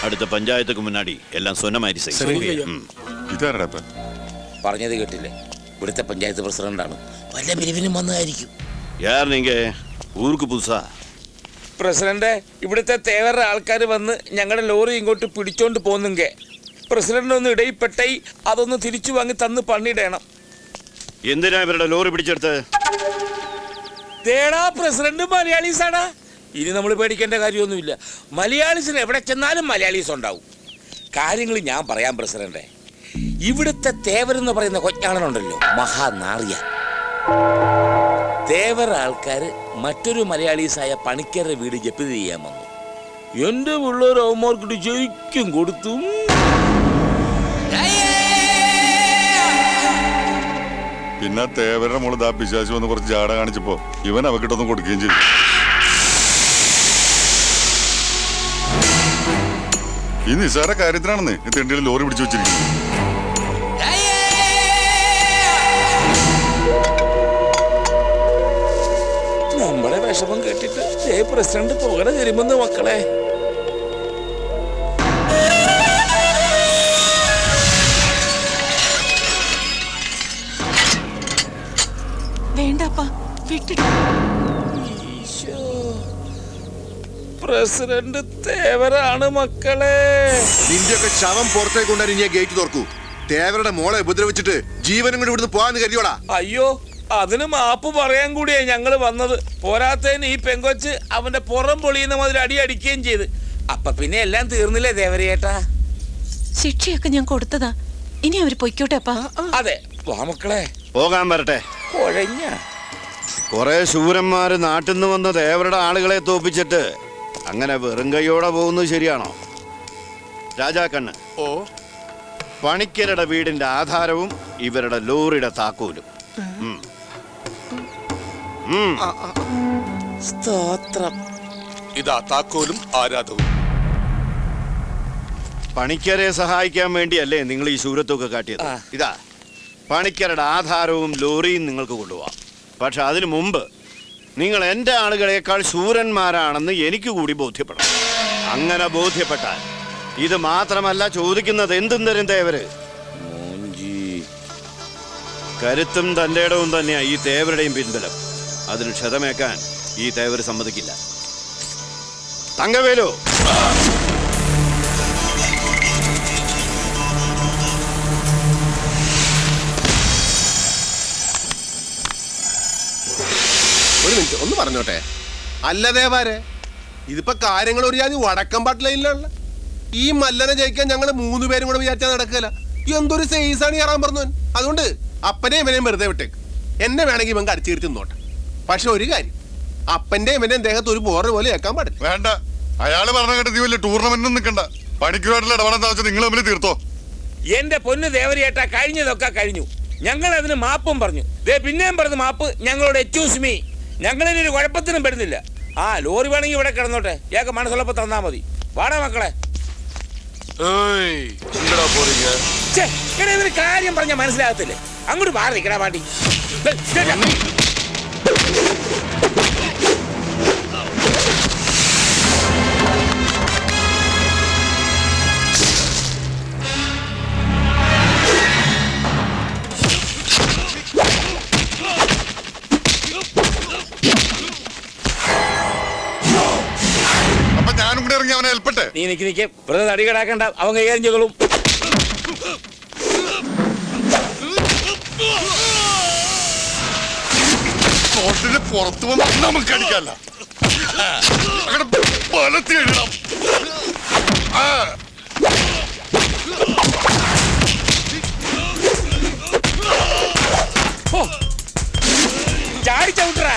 അടുത്ത പഞ്ചായത്തുക്ക് മുന്നാടി എല്ലാം സ്വന്തമായി പറഞ്ഞത് കേട്ടില്ലേ? ഇവിടുത്തെ പഞ്ചായത്ത് പ്രസിഡന്റാണ്. വല്ല പിരിവിനും വന്നതായിരിക്കും. യാർ നീങ്ക ഊർക്ക് പുതുസാ? പ്രസിഡന്റ്, ഇവിടുത്തെ തേവരുടെ ആൾക്കാർ വന്ന് ഞങ്ങളുടെ ലോറി ഇങ്ങോട്ട് പിടിച്ചോണ്ട് പോന്നെങ്കിൽ പ്രസിഡന്റ് ഒന്ന് ഇടയിൽപ്പെട്ടായി അതൊന്ന് തിരിച്ചു വാങ്ങി തന്ന് പണിയിടണം. എന്തിനാ ഇവരുടെ ലോറി പിടിച്ചെടുത്ത്? തേടാ പ്രസിഡന്റ് മലയാളീസാടാ. ഇനി നമ്മൾ പേടിക്കേണ്ട കാര്യമൊന്നുമില്ല. മലയാളീസിന് എവിടെ ചെന്നാലും മലയാളീസ് ഉണ്ടാവും. കാര്യങ്ങൾ ഞാൻ പറയാം പ്രസിഡന്റെ. ഇവിടുത്തെ തേവരെന്ന് പറയുന്ന കൊഞ്ഞാണനുണ്ടല്ലോ, മഹാനാറിയ. തേവർ ആൾക്കാർ മറ്റൊരു മലയാളീസായ പണിക്കരുടെ വീട് ജപ്തി ചെയ്യാൻ വന്നു. എന്റെ പിള്ളേർ അവന്മാർക്കിട്ട് ശരിക്കും കൊടുത്തു. പിന്നെ തേവരുടെ മോള് ദാ പിശാചു വന്ന് കുറച്ച് ജാട കാണിച്ചപ്പോ ഇവൻ അവക്കിട്ടൊന്നും കൊടുക്കുകയും ചെയ്തു. ഈ നിസ്സാര കാര്യത്തിനാണെന്ന് ഈ തെണ്ടിയിൽ ലോറി പിടിച്ചു വെച്ചിരിക്കുന്നത്. നമ്മുടെ വിഷമം കേട്ടിട്ട് പ്രസിഡന്റ് പോകണ തരുമെന്ന് മക്കളെ. പ്രസിഡന്റ് തേവരാണ് മക്കളെ. നിന്റെയൊക്കെ ശവം പുറത്തേക്ക് കൊണ്ടുവരാൻ ഇനി ഗേറ്റ് തുറക്കൂ. തേവരുടെ മോളെ ഉപദ്രവിച്ചിട്ട് ജീവനും കൂടി ഇവിടുന്ന് പോവാന്ന് കരുതിയോടാ. അയ്യോ, അതിന് മാപ്പ് പറയാൻ കൂടിയാ ഞങ്ങള് വന്നത്. പോരാത്തതിന് ഈ പെങ്കൊച്ച് അവന്റെ പുറം പൊളിയുന്ന മുതൽ അടി അടിക്കുകയും ചെയ്ത്. അപ്പൊ പിന്നെ എല്ലാം തീർന്നില്ലേ ദേവരേട്ടാ? ശിക്ഷയൊക്കെ ഞാൻ കൊടുത്തതാ. ഇനി അവര് പൊയ്ക്കോട്ടെ അപ്പാ. അതെ, വാ മക്കളെ പോകാൻ വരട്ടെ. കുഴഞ്ഞ കുറെ ശൂരന്മാര് നാട്ടിൽ നിന്ന് വന്ന ദേവരുടെ ആളുകളെ തോപ്പിച്ചിട്ട് അങ്ങനെ വെറും കൈയോടെ പോകുന്നത് ശരിയാണോ? രാജാക്കണ്ണ്, പണിക്കരുടെ വീടിന്റെ ആധാരവും ഇവരുടെ ലോറിയുടെ താക്കോലും. സ്തോത്രം. ഇതാ താക്കോലും ആരാധവും. പണിക്കരെ സഹായിക്കാൻ വേണ്ടിയല്ലേ നിങ്ങൾ ഈ ശൂരത്വമൊക്കെ കാട്ടിയത്? ഇതാ പണിക്കരുടെ ആധാരവും ലോറിയും നിങ്ങൾക്ക് കൊണ്ടുപോവാം. പക്ഷെ അതിനു മുമ്പ് നിങ്ങൾ എൻ്റെ ആളുകളെക്കാൾ ശൂരന്മാരാണെന്ന് എനിക്ക് കൂടി ബോധ്യപ്പെടണം. അങ്ങനെ ബോധ്യപ്പെട്ടാൽ ഇത് മാത്രമല്ല ചോദിക്കുന്നത് എന്തും തരും തേവര്. കരുത്തും തൻ്റെ ഇടവും തന്നെയാണ് ഈ തേവരുടെയും പിൻബലം. അതിന് ക്ഷതമേക്കാൻ ഈ തേവര് സമ്മതിക്കില്ല. തങ്കവേലു, ഒരു മിനിറ്റ് ഒന്ന് പറഞ്ഞോട്ടെ. അല്ലതേവാരെ, ഇതിപ്പോ കാര്യങ്ങൾ ഒരു ജാതി വടക്കം പാട്ടിലുള്ള ഈ മല്ലനെ ജയിക്കാൻ ഞങ്ങൾ 3 പേരും കൂടെ വിചാരിച്ചാൽ നടക്കില്ല. എന്തൊരു സൈസാണ് കയറാൻ പറഞ്ഞു. അതുകൊണ്ട് അപ്പനെയും ഇവനെയും വെറുതെ വിട്ടേക്ക്. എന്നെ വേണമെങ്കിൽ ഇവൻ കടിച്ചു കയറി തിന്നോട്ടെ. പക്ഷെ ഒരു കാര്യം, അപ്പന്റെയും ഇവന്റെയും ദേഹത്ത് ഒരു പോറ പോലെ കേൾക്കാൻ പാടില്ല. വേണ്ട, അയാള് പറഞ്ഞ കേട്ട് നീ വലിയ ടൂർണമെന്റിനും നിൽക്കണ്ട. പണിക്കുമായിട്ടുള്ള ഇടപെടാൻ വെച്ചാൽ നിങ്ങൾ തമ്മിൽ തീർത്തോ. എന്റെ പൊന്ന് ദേവരേട്ടാ, കഴിഞ്ഞതൊക്കെ കഴിഞ്ഞു. ഞങ്ങൾ അതിന് മാപ്പും പറഞ്ഞു. പിന്നെയും പറഞ്ഞ മാപ്പ് ഞങ്ങളോട് എക്സ്ക്യൂസ് മീ. ഞങ്ങളിനൊരു കുഴപ്പത്തിനും പെടുന്നില്ല. ആ ലോറി വേണമെങ്കിൽ ഇവിടെ കിടന്നോട്ടെ. ഏക മനസ്സുള്ളപ്പോ തന്നാ മതി. വാടാ മക്കളെ. ഇതിന് കാര്യം പറഞ്ഞാൽ മനസ്സിലാകത്തില്ലേ? അങ്ങോട്ട് മാറി നിൽക്കടാ പാട്ടി. നീ നിക്ക് വെറുതെ തടി കിടാക്കണ്ട. അവൻ കൈകാര്യം ചെയ്തോളും. പുറത്തു വന്ന് നമുക്ക് അടിക്കല്ല. ബലത്തി എഴുതാം. ചാടി ചവിട്ടറാ.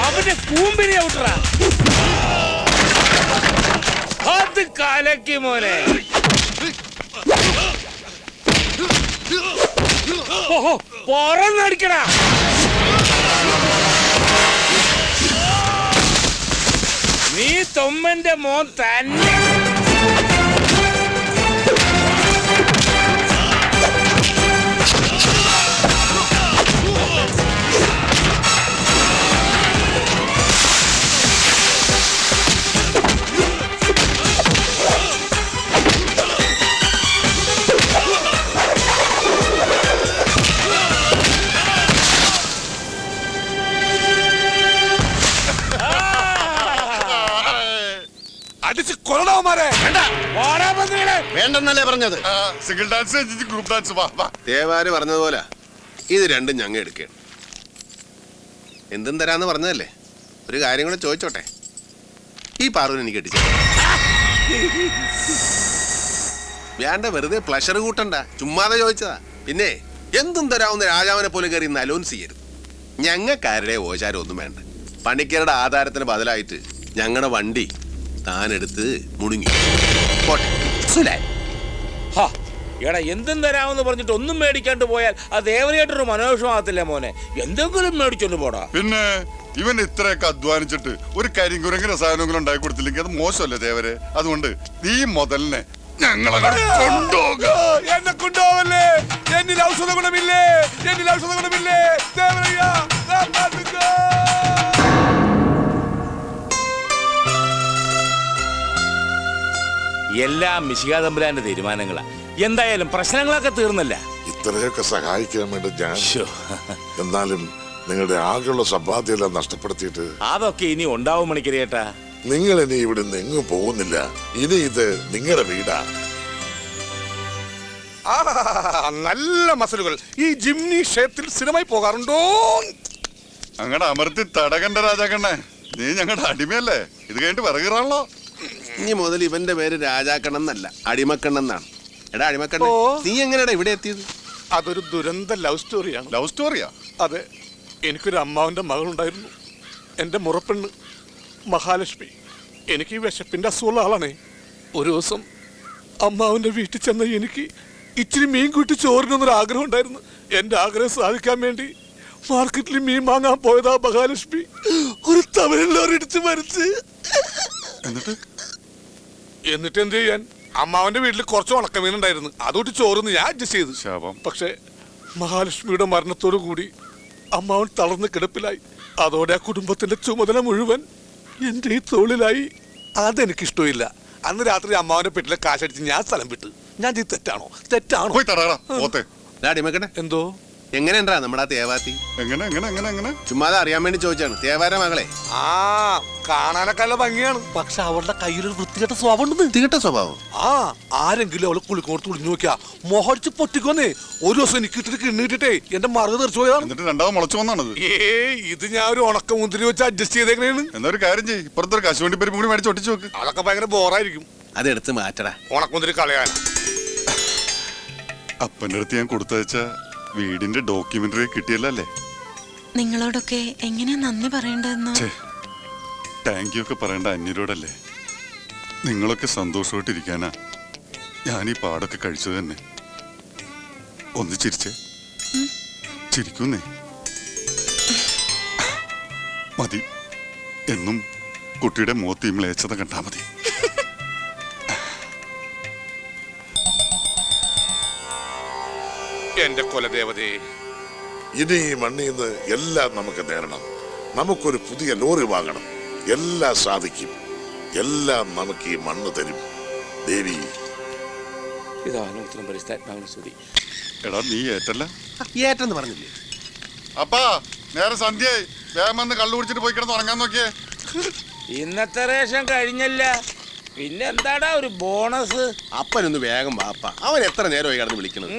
അവന്റെ കൂമ്പിനെ ഔട്ടറാ. അത് കാലക്കി മോനെ. ഓഹോ, പറന്നടിക്കടാ. തൊമ്മന്റെ മോൻ തന്നെ. അടിച്ച് കൊല്ലണവന്മാരെ. വേണ്ടെന്നല്ലേ പറഞ്ഞത്? സിംഗിൾ ഡാൻസ് ഗ്രൂപ്പ് ഡാൻസ് വാ വാ. ദേവാര് പറഞ്ഞതുപോലെ ഇത് രണ്ടും ഞങ്ങ എടുക്കണം. എന്തും തരാന്ന് പറഞ്ഞതല്ലേ, ഒരു കാര്യം കൂടെ ചോദിച്ചോട്ടെ. ഈ പാറുവിനെ എനിക്ക് കെട്ടിച്ചു വേണ്ട, വെറുതെ പ്ലഷർ കൂട്ടണ്ട, ചുമ്മാതെ ചോദിച്ചതാ. പിന്നെ എന്തും തരാവുന്ന രാജാവിനെ പോലെ കയറി ഇന്ന് അലോൻസ് ചെയ്യരുത്. ഞങ്ങൾക്കാരുടെ ഓചാരം ഒന്നും വേണ്ട. പണിക്കരുടെ ആധാരത്തിന് ബദലായിട്ട് ഞങ്ങളുടെ വണ്ടി താനെടുത്ത് മുടുങ്ങി പോട്ടെ. ഹാ, എടാ എന്തും തരാമെന്ന് പറഞ്ഞിട്ട് ഒന്നും മേടിക്കാണ്ട് പോയാൽ അത് ദേവനായിട്ടൊരു മനോവിഷമാകത്തില്ല മോനെ. എന്തെങ്കിലും മേടിച്ചോണ്ട് പോടാ. പിന്നെ ഇവൻ ഇത്രയൊക്കെ അധ്വാനിച്ചിട്ട് ഒരു കരിങ്കുരങ്ങിന് സാധനങ്ങളും ഉണ്ടാക്കി കൊടുത്തില്ലെങ്കിൽ അത് മോശമല്ലേ ദേവരെ? അതുകൊണ്ട് നീ മുതലിനെ ഞങ്ങളെ കൊണ്ടുപോക. എന്നെ കൊണ്ടുപോവല്ലേ? എന്നിൽ ഔഷധ ഗുണമില്ലേ? എന്നിൽ ഔഷധ ഗുണമില്ലേ? ദേവരയ്യ, കാപ്പാത്തിക്കോ. എല്ലാം മിശിഹാ തമ്പുരാന്റെ തീരുമാനങ്ങളാ. എന്തായാലും പ്രശ്നങ്ങളൊക്കെ തീർന്നല്ല. ഇത്രയൊക്കെ സഹായിക്കാൻ വേണ്ടി ഞാൻ, എന്നാലും നിങ്ങളുടെ ആകെയുള്ള സമ്പാദ്യമെല്ലാം നഷ്ടപ്പെടുത്തിയിട്ട് അതൊക്കെ ഇനി ഉണ്ടാവും മണിക്കരേട്ടാ. നിങ്ങൾ ഇനി ഇവിടെ നിന്ന് എങ്ങും പോകുന്നില്ല. ഇനി ഇത് നിങ്ങളുടെ വീടാ. ആ, നല്ല മസലുകൾ. ഈ ജിംനി ക്ഷേത്രത്തിൽ സ്ഥിരമായി പോകാറുണ്ടോ? അങ്ങടെ അമർത്തി തടകണ്ട രാജാക്കണ്ണേ, നീ ഞങ്ങളുടെ അടിമയല്ലേ? ഇത് കഴിഞ്ഞിട്ട് വിറകിറാണല്ലോ. ഇനി മുതൽ ഇവന്റെ പേര് രാജാക്കണ്ണെന്നല്ല, അടിമക്കണ്ണെന്നാണ്. എടാ അടിമക്കണ്ണ, നീ എങ്ങനെയാടാ ഇവിടെ എത്തിയത്? അതൊരു ദുരന്ത ലവ് സ്റ്റോറിയാണ്. ലവ് സ്റ്റോറിയാ? അതെ, എനിക്കൊരു അമ്മാവന്റെ മകളുണ്ടായിരുന്നു. എൻ്റെ മുറപ്പെണ്ണ് മഹാലക്ഷ്മി. എനിക്ക് ഈ വിശപ്പിന്റെ അസുഖമുള്ള ആളാണേ. ഒരു ദിവസം അമ്മാവന്റെ വീട്ടിൽ ചെന്ന എനിക്ക് ഇച്ചിരി മീൻ കൂട്ടി ചോറിനൊന്നൊരു ആഗ്രഹം ഉണ്ടായിരുന്നു. എൻ്റെ ആഗ്രഹം സാധിക്കാൻ വേണ്ടി മാർക്കറ്റിൽ മീൻ വാങ്ങാൻ പോയതാ മഹാലക്ഷ്മി. ഒരു തമിഴിലോരിടിച്ച് മരിച്ച്. എന്നിട്ട് എന്ത് ചെയ്യാൻ? അമ്മാവന്റെ വീട്ടിൽ കുറച്ച് ഉണക്കമീൻ ഉണ്ടായിരുന്നു, അതുകൊണ്ട് ചോറിന്ന് ഞാൻ അഡ്ജസ്റ്റ് ചെയ്തു. ശാപം. പക്ഷേ മഹാലക്ഷ്മിയുടെ മരണത്തോടു കൂടി അമ്മാവൻ തളർന്ന് കിടപ്പിലായി. അതോടെ ആ കുടുംബത്തിന്റെ ചുമതല മുഴുവൻ എന്റെ ഈ തോളിലായി. അതെനിക്കിഷ്ടമില്ല. അന്ന് രാത്രി അമ്മാവന്റെ പെട്ടിലെ കാശടിച്ച് ഞാൻ സ്ഥലം വിട്ടു. ഞാൻ ചെയ്ത് തെറ്റാണോ? തെറ്റാണോ? പോയി തടാടാ പോത്തെ. അടിമക്കണ്ണ, എന്തോ എങ്ങനെയുണ്ടാ നമ്മുടെ ആ തേവാത്തി? എങ്ങനെ എങ്ങനെ എങ്ങനെ എങ്ങനെ? ചുമ്മാതെ അറിയാൻ വേണ്ടി ചോദിച്ചാണ്. തേവാര മകളെ ആ കാണാനൊക്കെ നല്ല ഭംഗിയാണ്. പക്ഷെ അവളുടെ കയ്യിലൊരു വൃത്തികെട്ട സ്വഭാവം ഉണ്ടെന്ന്. വൃത്തികെട്ട സ്വഭാവം? ആ, ആരെങ്കിലും അവളെ കുളിക്കോട് തുളിഞ്ഞു നോക്കിയാ മൊഹടിച്ച് പൊട്ടിക്കൊന്നേ. ഒരു ദിവസം എനിക്ക് ഇട്ടിട്ട് കിണ്ണിട്ടിട്ടേ എന്റെ മറുക തെറിച്ചു പോയതാണ്. എന്നിട്ട് രണ്ടാമത് മുളച്ചു വന്നാണത്. ഇത് ഞാൻ ഒരു ഉണക്ക മുന്തിരി വെച്ച് അഡ്ജസ്റ്റ് ചെയ്തേക്കണേണ്. എന്നൊരു കാര്യം ചെയ്യ്, ഇപ്പുറത്തൊരു കശുവണ്ടി പരിപ്പ് കൂടി മേടിച്ച് ഒട്ടിച്ചു നോക്ക്. അതൊക്കെ ഭയങ്കര ബോറായിരിക്കും. അതെടുത്ത് മാറ്റടാ. ഉണക്കമുന്തിരി കളയാൻ അപ്പൻ്റെ അടുത്ത് ഞാൻ കൊടുത്തയച്ച വീടിന്റെ ഡോക്യുമെന്ററി കിട്ടിയല്ലേ? നിങ്ങളോടൊക്കെ എങ്ങനെയാ നന്ദി പറയേണ്ടതെന്ന്. താങ്ക് യു ഒക്കെ പറയേണ്ട അന്യരോടല്ലേ? നിങ്ങളൊക്കെ സന്തോഷമായിട്ടിരിക്കാനാ ഞാൻ ഈ പാടൊക്കെ കഴിച്ചത് തന്നെ. ഒന്ന് ചിരിച്ചേ, ചിരിക്കുന്നേ. മതി, എന്നും കുട്ടിയുടെ മുഖത്ത് ഇമ്ലേച്ചത കണ്ടാ മതി. എന്റെ കൊലദേവതേ, ഇനി ഈ മണ്ണിൽ നിന്ന് എല്ലാം നമുക്ക് നേടണം. നമുക്കൊരു പുതിയ ലോറി വാങ്ങണം. എല്ലാം സാധിക്കും. എല്ലാം നമുക്ക് ഈ മണ്ണ് തരും ദേവി. എടാ നീ ഏറ്റല്ല? ഏറ്റെന്ന് പറഞ്ഞില്ലേ? അപ്പാ നേരെ സന്ധ്യയായി, വേഗം വന്ന് കള്ളു കുടിച്ചിട്ട് പോയി കിടന്ന് ഉറങ്ങാൻ നോക്കിയേ. ഇന്നത്തെ റേഷൻ കഴിഞ്ഞല്ല, പിന്നെ എന്താടാ ഒരു ബോണസ്? അപ്പനൊന്ന് വേഗം വാപ്പ, അവൻ എത്ര നേരമായി കിടന്ന് വിളിക്കുന്നത്?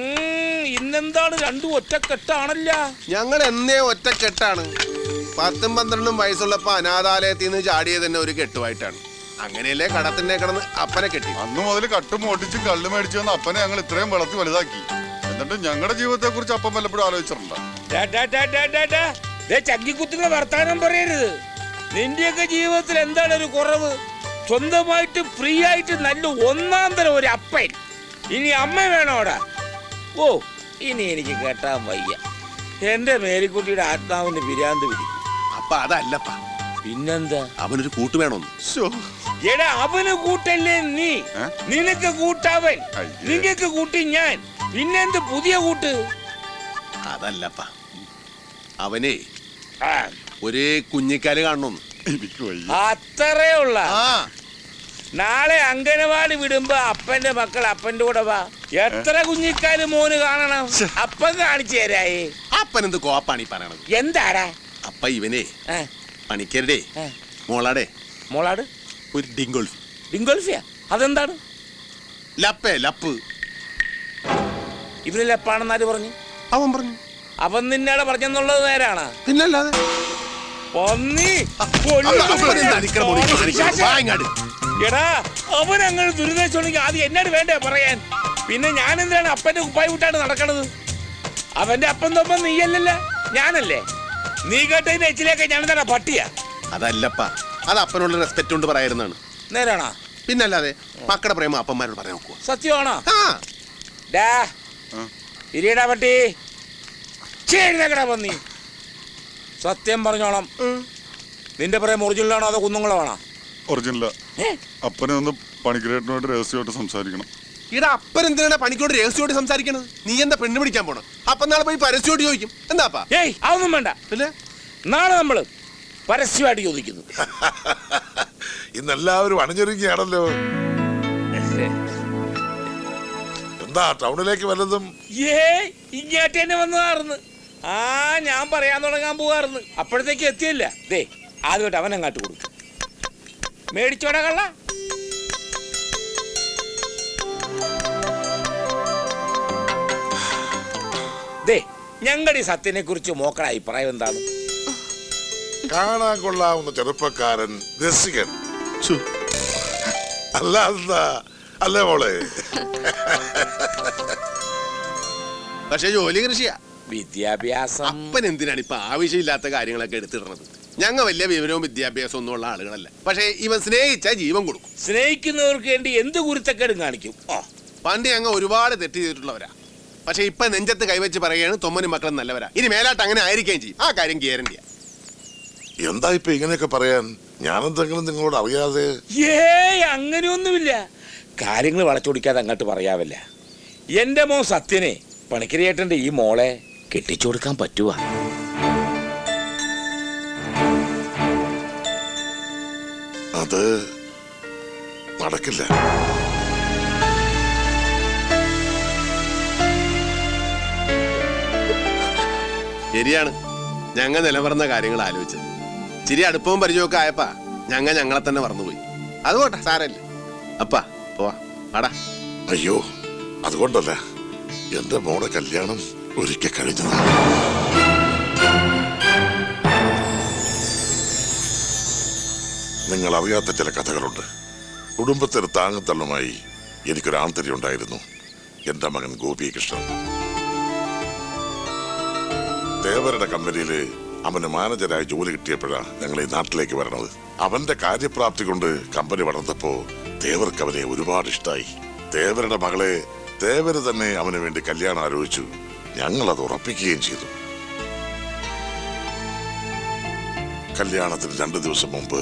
ഇന്നെന്താണ് രണ്ടും ഒറ്റക്കെട്ടാണല്ല? ഞങ്ങൾ എന്നേ ഒറ്റക്കെട്ടാണ്. 10ഉം 12ഉം വയസ്സുള്ളപ്പോ അനാഥാലയത്തിൽ നിന്ന് ചാടിയത് തന്നെ ഒരു കെട്ടുമായിട്ടാണ്. അങ്ങനെയല്ലേ കടത്തിന്റെ കിടന്ന് അപ്പനെ കെട്ടി. അന്ന് മുതൽ കട്ടും ഓട്ടിച്ചും കള്ളു മേടിച്ചു വന്ന അപ്പനെ ഞങ്ങൾ ഇത്രയും വളർത്തി വലുതാക്കി. എന്നിട്ട് ഞങ്ങളുടെ ജീവിതത്തെ കുറിച്ച് അപ്പം വല്ലപ്പോഴും ആലോചിച്ചിട്ടുണ്ടോ? ചങ്കിക്കുത്തുന്ന വർത്താനം പറയരുത്. നിന്റെയൊക്കെ ജീവിതത്തിൽ എന്താണ് ഒരു കുറവ്? സ്വന്തമായിട്ട് ഫ്രീ ആയിട്ട് നല്ല ഒന്നാം തരം ഒരു അപ്പൻ. ഇനി അമ്മ വേണോടാ? ഓ, ഇനി എനിക്ക് കേട്ടാൻ വയ്യ. എന്റെ മേരിക്കുട്ടിയുടെ ആത്മാവിന് വിരാന്ത് പിടിക്കും. അപ്പൊ അതല്ലപ്പാ, പിന്നെന്താ? അവനൊരു കൂട്ട് വേണമെന്ന്. എടാ അവന് കൂട്ടല്ലേ നീ, നിനക്ക് കൂട്ടവൻ, അയ്യേ. നിങ്ങക്ക് കൂട്ടി ഞാൻ, പിന്നെന്ത് പുതിയ കൂട്ട്? അതല്ലപ്പാ, അവനെ ആ, ഒരേ കുഞ്ഞിക്കാല് കാണണം. എനിക്ക് വയ്യ. അത്രേ ഉള്ള. ആ നാളെ അംഗനവാടി വിടുമ്പോ അപ്പന്റെ മക്കൾ അപ്പന്റെ കൂടെ വാ. എത്ര കുഞ്ഞിക്കാല് മോന് കാണണം, അപ്പൻ കാണിച്ചു തരായേ. അപ്പനെന്ത് കോപ്പാണ് ഈ പറയണത്? എന്താടാ? അപ്പ ഇവനെ ആ, പണിക്കരുടെ ആ. മോളാടെ മോളാട് ഒരു ഡിങ്കോൾഫ് ഡിങ്കോൾഫിയ, അതെന്താണ്? ലപ്പേ ലപ്പ്. ഇവന് ലെപ്പാണെന്നാര് പറഞ്ഞു? അവൻ പറഞ്ഞു. അവൻ നിന്നേടെ പറഞ്ഞെന്നുള്ളത് നേരാണ്. പിന്നല്ലാതെ പന്നി എടാ, അവൻ അങ്ങനെ ദുരിതച്ചുണ്ടെങ്കിൽ ആദ്യം എന്നോട് വേണ്ടേ പറയാൻ? പിന്നെ ഞാൻ എന്തിനാണ് അപ്പന്റെ കുപ്പായി വിട്ടാണ് നടക്കണത്? അവന്റെ അപ്പൻ തൊപ്പം നീയല്ലല്ലോ, ഞാനല്ലേ. നീ കേട്ടതിന്റെ എച്ചിലേക്ക് ഞാൻ എന്താണ് പട്ടിയാ? അതല്ലപ്പാ, അത് അപ്പനുള്ള റെസ്പെക്ട് കൊണ്ട് പറയായിരുന്നാണ്. നേരാണോ? പിന്നല്ലാതെ മക്കളുടെ പ്രേമ അപ്പന്മാരോട് പറയാൻ നോക്കുക. സത്യമാണോ? ആ ഡാ ഇരിയടാ പട്ടി, ചേഴുന്നേക്കടാ പന്നി. സത്യം പറഞ്ഞോളാം, നിന്റെ പ്രേം ഒറിജിനലാണോ അതോ കുന്നുങ്ങളാണോ? ഒറിജിനല. അപ്പനെ ഒന്ന് പണിക്കരേട്ടനോട് രഹസ്യമായിട്ട് സംസാരിക്കണം. ഇവിടെ അപ്പൻ എന്തിനാണ് പണിക്കോട് രഹസ്യമായിട്ട് സംസാരിക്കണത്? നീ എന്താ പെണ്ണ് പിടിക്കാൻ പോണം? അപ്പൊ നാളെ പോയി പരസ്യമായിട്ട് ചോദിക്കും. എന്താപ്പാ? ഏയ് അതൊന്നും വേണ്ട. പിന്നെ നാളെ നമ്മള് പരസ്യമായിട്ട് ചോദിക്കുന്നു. ഇന്നെല്ലാവരും അണിഞ്ഞൊരുങ്ങിയാണല്ലോ. എന്താ ടൗണിലേക്ക് വല്ലതും? ഏയ് ഇങ്ങോട്ട് തന്നെ വന്നതാർന്ന്. ആ ഞാൻ പറയാൻ തുടങ്ങാൻ പോവാർന്ന്, അപ്പോഴത്തേക്ക് എത്തിയല്ല. ദേ ആദ്യമായിട്ട് അവൻ അങ്ങാട്ട് കൊടുക്കും. മേടിച്ചോടാ കള്ള. ദേ ഞങ്ങളുടെ ഈ സത്യനെ കുറിച്ച് മോക്കളുടെ അഭിപ്രായം എന്താണ്? കാണാൻ കൊള്ളാവുന്ന ചെറുപ്പക്കാരൻ, രസികൻ. അല്ല എന്താ അല്ലേ മോളെ? പക്ഷെ ജോലി കൃഷിയാ. വിദ്യാഭ്യാസം. അപ്പൻ എന്തിനാണ് ഇപ്പൊ ആവശ്യമില്ലാത്ത കാര്യങ്ങളൊക്കെ എടുത്തിടുന്നത്? ഞങ്ങ വലിയ വിവരവും വിദ്യാഭ്യാസവും ഒന്നും ഉള്ള ആളുകളല്ല. പക്ഷെ ഇവൻ സ്നേഹിച്ച ജീവൻ കൊടുക്കും. സ്നേഹിക്കുന്നവർക്ക് വേണ്ടി എന്ത് കുരുത്തക്കേടും കാണിക്കും. പണ്ട് ഞങ്ങൾ ഒരുപാട് തെറ്റ് ചെയ്തിട്ടുള്ളവരാ. പക്ഷെ ഇപ്പൊ നെഞ്ചത്ത് കൈവച്ച് പറയുകയാണ് തൊമ്മനും മക്കളും നല്ലവരാ. ഇനി മേലാട്ട് അങ്ങനെ ആയിരിക്കുകയും ചെയ്യും. ആ കാര്യം ഗ്യാരണ്ടിയാ. എന്താ ഇപ്പൊ ഇങ്ങനെയൊക്കെ പറയാൻ? ഞാനെന്തെങ്കിലും നിങ്ങളോട് അറിയാതെ? ഏയ് അങ്ങനെയൊന്നുമില്ല. കാര്യങ്ങൾ വളച്ചൊടിക്കാതെ അങ്ങോട്ട് പറയാവല്ല. എന്റെ മോൻ സത്യനെ പണിക്കരേട്ടന്റെ ഈ മോളെ കെട്ടിച്ചു കൊടുക്കാൻ പറ്റുവാ? അത് നടക്കില്ല. ശരിയാണ്, ഞങ്ങൾ നിലവറന്ന കാര്യങ്ങൾ ആലോചിച്ചത്. ചിരി അടുപ്പവും പരിചയമൊക്കെ ആയപ്പാ ഞങ്ങളെ തന്നെ മറന്നുപോയി. അതുകൊണ്ടാ സാരല്ലേ. അപ്പാ പോവാ ആടാ. അയ്യോ, അതുകൊണ്ടല്ല, എന്റെ മോടെ കല്യാണം ഒരിക്കൽ കഴിഞ്ഞതാണ്. നിങ്ങൾ അറിയാത്ത ചില കഥകളുണ്ട്. കുടുംബത്തിന് താങ്ങത്തള്ളുമായി എനിക്കൊരു ആൺതരി ഉണ്ടായിരുന്നു, എന്റെ മകൻ ഗോപികൃഷ്ണൻ. ദേവരുടെ കമ്പനിയില് അവന് മാനേജരായി ജോലി കിട്ടിയപ്പോഴാണ് ഞങ്ങൾ ഈ നാട്ടിലേക്ക് വരണത്. അവന്റെ കാര്യപ്രാപ്തി കൊണ്ട് കമ്പനി വളർന്നപ്പോ ദേവർക്ക് അവനെ ഒരുപാട് ഇഷ്ടമായി. ദേവരുടെ മകളെ ദേവര് തന്നെ അവന് വേണ്ടി കല്യാണം ആലോചിച്ചു. ഞങ്ങൾ അത് ഉറപ്പിക്കുകയും ചെയ്തു. കല്യാണത്തിന് 2 ദിവസം മുമ്പ്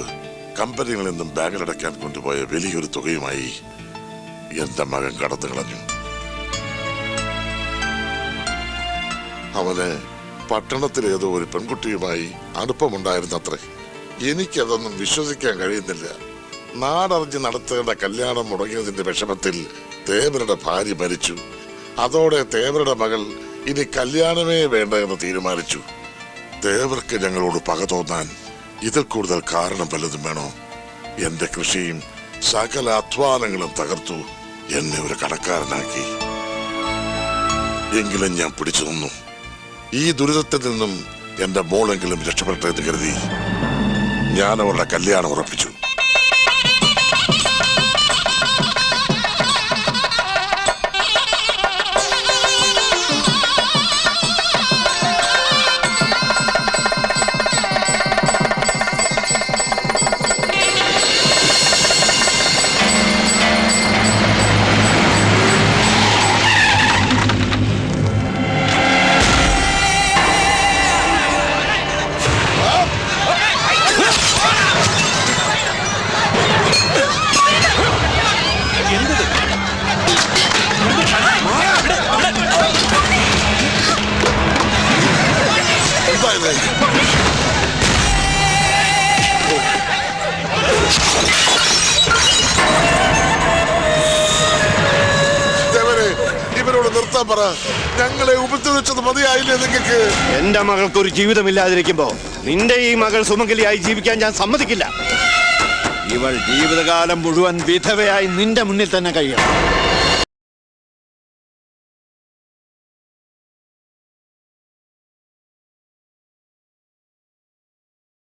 കമ്പനികളിൽ നിന്നും ബാങ്കിലടയ്ക്കാൻ കൊണ്ടുപോയ വലിയൊരു തുകയുമായി എന്റെ മകൻ കടന്നു കളഞ്ഞു. അവന് പട്ടണത്തിലേതോ ഒരു പെൺകുട്ടിയുമായി അടുപ്പമുണ്ടായിരുന്നത്രേ. എനിക്കതൊന്നും വിശ്വസിക്കാൻ കഴിയുന്നില്ല. നാടറിഞ്ഞ് നടത്തേണ്ട കല്യാണം മുടങ്ങിയതിന്റെ വിഷമത്തിൽ ദേവരുടെ ഭാര്യ മരിച്ചു. അതോടെ ദേവരുടെ മകൾ ഇനി കല്യാണമേ വേണ്ട എന്ന് തീരുമാനിച്ചു. ദേവർക്ക് ഞങ്ങളോട് പക തോന്നാൻ ഇതിൽ കൂടുതൽ കാരണം വല്ലതും വേണോ? എന്റെ കൃഷിയും സകല അധ്വാനങ്ങളും തകർത്തു എന്നെ ഒരു കടക്കാരനാക്കി. എങ്കിലും ഞാൻ പിടിച്ചു നിന്നു. ഈ ദുരിതത്തിൽ നിന്നും എന്റെ മോളെങ്കിലും രക്ഷപ്പെട്ടെന്ന് കരുതി ഞാൻ അവരുടെ കല്യാണം ഉറപ്പിച്ചു. എന്താ ഇത്? ദേവരെ, ഇവരോട് നിർത്താൻ പറ. ഞങ്ങളെ ഉപദ്രവിച്ചത് മതിയായില്ലേ നിങ്ങൾക്ക്? എന്റെ മകൾക്കൊരു ജീവിതമില്ലാതിരിക്കുമ്പോ നിന്റെ ഈ മകൾ സുമംഗലിയായി ജീവിക്കാൻ ഞാൻ സമ്മതിക്കില്ല. ഇവൾ ജീവിതകാലം മുഴുവൻ വിധവയായി നിന്റെ മുന്നിൽ തന്നെ കഴിയണം.